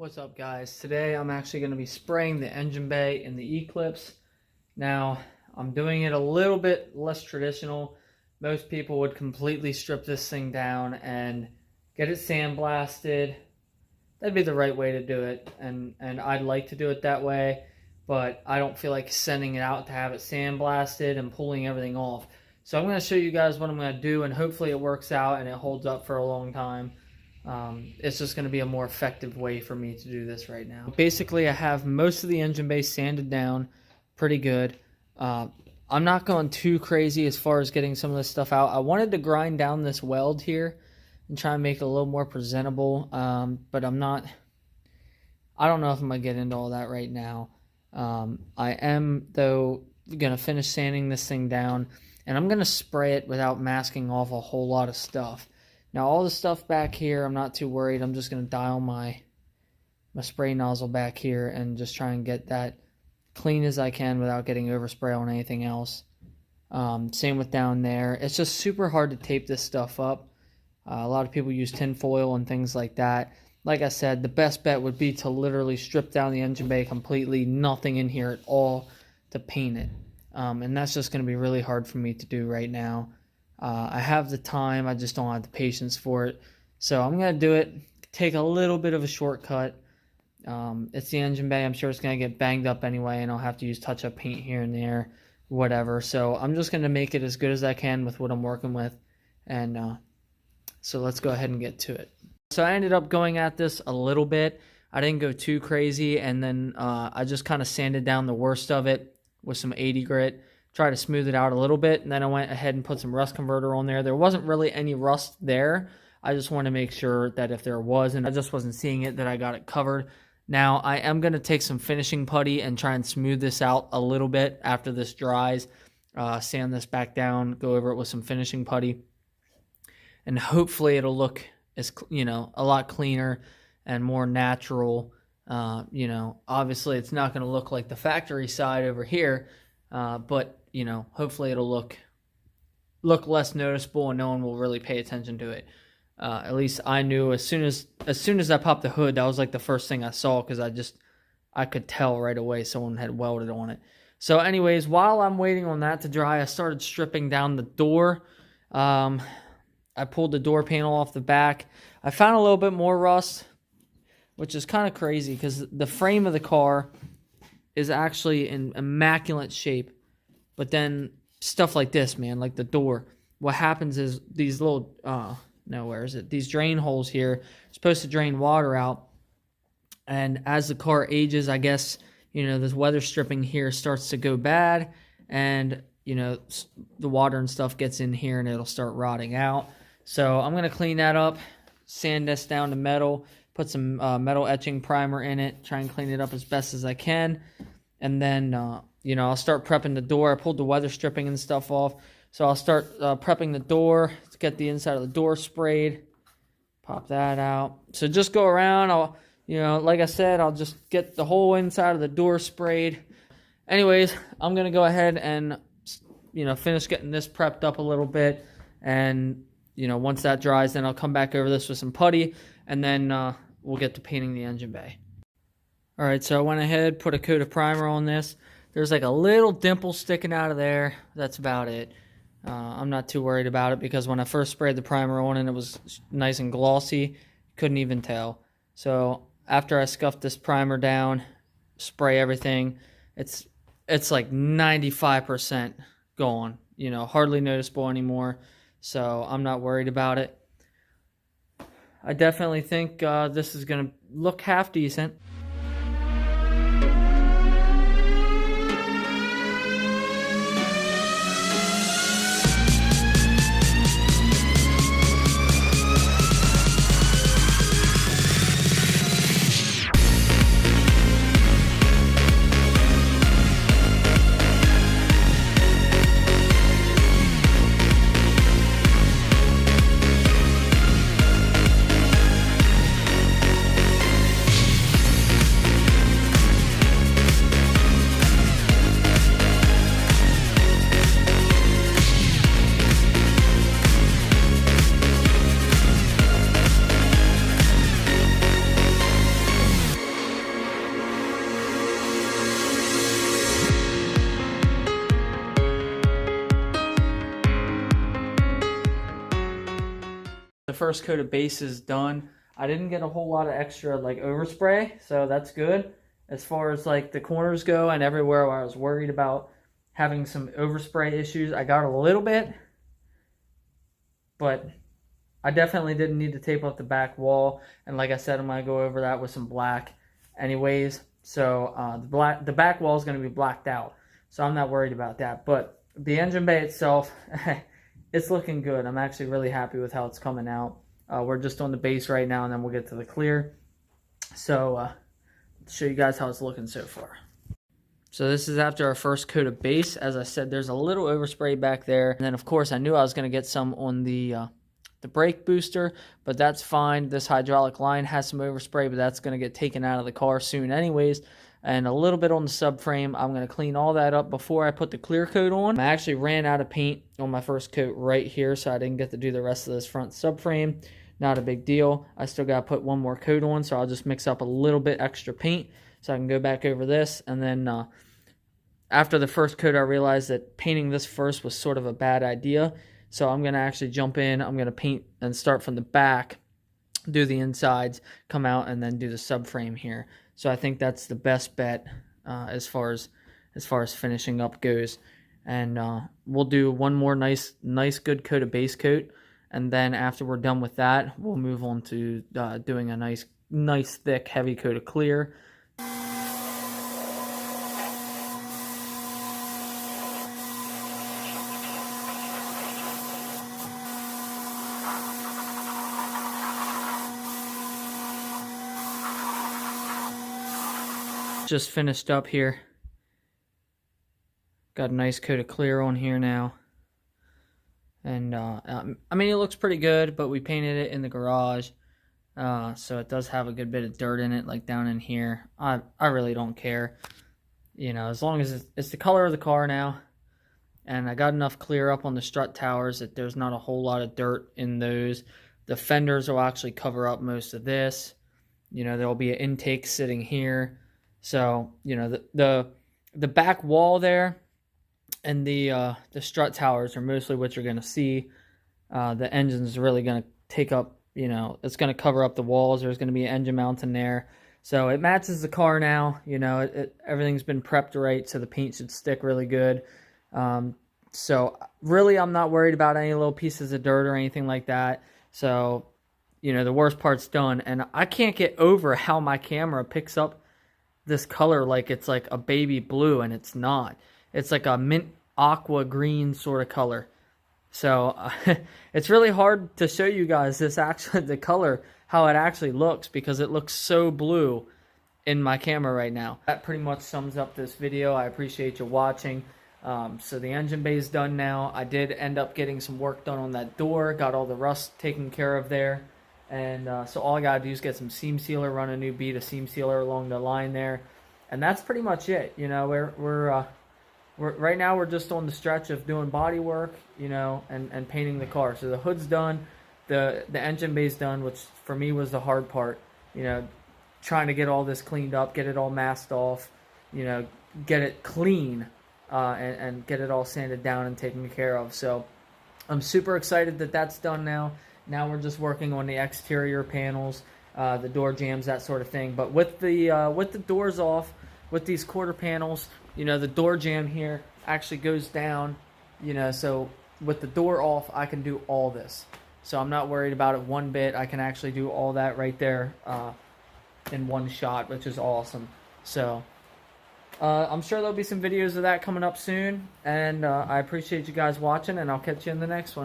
What's up, guys? Today I'm actually going to be spraying the engine bay in the Eclipse. Now, I'm doing it a little bit less traditional. Most people would completely strip this thing down and get it sandblasted. That'd be the right way to do it, and I'd like to do it that way, but I don't feel like sending it out to have it sandblasted and pulling everything off. So I'm going to show you guys what I'm going to do, and hopefully it works out and it holds up for a long time. It's just going to be a more effective way for me to do this right now. Basically, I have most of the engine bay sanded down pretty good. I'm not going too crazy as far as getting some of this stuff out. I wanted to grind down this weld here and try and make it a little more presentable, but I don't know if I'm going to get into all that right now. I am, though, going to finish sanding this thing down, and I'm going to spray it without masking off a whole lot of stuff. Now, all the stuff back here, I'm not too worried. I'm just going to dial my spray nozzle back here and just try and get that clean as I can without getting overspray on anything else. Same with down there. It's just super hard to tape this stuff up. A lot of people use tin foil and things like that. Like I said, the best bet would be to literally strip down the engine bay completely, nothing in here at all, to paint it. And that's just going to be really hard for me to do right now. I have the time, I just don't have the patience for it. So I'm going to do it, take a little bit of a shortcut. It's the engine bay, I'm sure it's going to get banged up anyway, and I'll have to use touch-up paint here and there, whatever. So I'm just going to make it as good as I can with what I'm working with. And so let's go ahead and get to it. So I ended up going at this a little bit. I didn't go too crazy, and then I just kind of sanded down the worst of it with some 80 grit. Try to smooth it out a little bit, and then I went ahead and put some rust converter on there. There wasn't really any rust there. I just want to make sure that if there was, and I just wasn't seeing it, that I got it covered. Now, I am going to take some finishing putty and try and smooth this out a little bit after this dries. Sand this back down, go over it with some finishing putty, and hopefully it'll look a lot cleaner and more natural. Obviously it's not going to look like the factory side over here, but hopefully it'll look less noticeable and no one will really pay attention to it. At least I knew as soon as I popped the hood, that was like the first thing I saw, because I could tell right away someone had welded on it. So anyways, while I'm waiting on that to dry, I started stripping down the door. I pulled the door panel off the back. I found a little bit more rust, which is kind of crazy because the frame of the car is actually in immaculate shape. But then stuff like this, man, like the door, what happens is these little, these drain holes here are supposed to drain water out. And as the car ages, I guess, this weather stripping here starts to go bad. And, the water and stuff gets in here and it'll start rotting out. So I'm going to clean that up, sand this down to metal, put some metal etching primer in it, try and clean it up as best as I can. And then, I'll start prepping the door. I pulled the weather stripping and stuff off. So I'll start prepping the door to get the inside of the door sprayed. Pop that out. So just go around. Like I said, I'll just get the whole inside of the door sprayed. Anyways, I'm going to go ahead and, finish getting this prepped up a little bit. And, once that dries, then I'll come back over this with some putty. And then we'll get to painting the engine bay. Alright, so I went ahead, put a coat of primer on this. There's like a little dimple sticking out of there. That's about it. I'm not too worried about it because when I first sprayed the primer on it was nice and glossy. Couldn't even tell. So after I scuffed this primer down, spray everything, it's like 95% gone. Hardly noticeable anymore. So I'm not worried about it. I definitely think this is going to look half decent. The first coat of base is done. I didn't get a whole lot of extra like overspray, so that's good. As far as like the corners go and everywhere where I was worried about having some overspray issues, I got a little bit, but I definitely didn't need to tape up the back wall. And like I said, I'm going to go over that with some black anyways. So the back wall is going to be blacked out, so I'm not worried about that. But the engine bay itself, it's looking good. I'm actually really happy with how it's coming out. We're just on the base right now, and then we'll get to the clear. So show you guys how it's looking so far. So this is after our first coat of base. As I said, there's a little overspray back there. And then of course I knew I was going to get some on the brake booster, but that's fine. This hydraulic line has some overspray, but that's going to get taken out of the car soon anyways. And a little bit on the subframe. I'm going to clean all that up before I put the clear coat on. I actually ran out of paint on my first coat right here, so I didn't get to do the rest of this front subframe. Not a big deal. I still got to put one more coat on, so I'll just mix up a little bit extra paint so I can go back over this. And then after the first coat, I realized that painting this first was sort of a bad idea. So I'm going to actually jump in. I'm going to paint and start from the back, do the insides, come out, and then do the subframe here. So I think that's the best bet as far as finishing up goes. And we'll do one more nice good coat of base coat. And then after we're done with that, we'll move on to doing a nice thick heavy coat of clear. Just finished up here. Got a nice coat of clear on here now. And I mean, it looks pretty good, but we painted it in the garage, so it does have a good bit of dirt in it, like down in here. I really don't care, you know, as long as it's the color of the car now. And I got enough clear up on the strut towers that there's not a whole lot of dirt in those. The fenders will actually cover up most of this. You know, there'll be an intake sitting here. So, you know, the back wall there and the strut towers are mostly what you're going to see. The engine's really going to take up, you know, it's going to cover up the walls. There's going to be an engine mount in there. So it matches the car now. You know, everything's been prepped right, so the paint should stick really good. So really I'm not worried about any little pieces of dirt or anything like that. So, you know, the worst part's done. And I can't get over how my camera picks up this color like it's like a baby blue, and it's not. It's like a mint aqua green sort of color. So it's really hard to show you guys this actually, the color, how it actually looks, because it looks so blue in my camera right now. That pretty much sums up this video. I appreciate you watching. So the engine bay is done now. I did end up getting some work done on that door, got all the rust taken care of there. And so all I gotta do is get some seam sealer, run a new bead of seam sealer along the line there, and that's pretty much it. You know, we're right now we're just on the stretch of doing body work, you know, and painting the car. So the hood's done, the engine bay's done, which for me was the hard part. You know, trying to get all this cleaned up, get it all masked off, you know, get it clean, and get it all sanded down and taken care of. So I'm super excited that that's done now. Now we're just working on the exterior panels, the door jambs, that sort of thing. But with the doors off, with these quarter panels, you know, the door jamb here actually goes down, you know, so with the door off, I can do all this. So I'm not worried about it one bit. I can actually do all that right there in one shot, which is awesome. So I'm sure there'll be some videos of that coming up soon. And I appreciate you guys watching, and I'll catch you in the next one.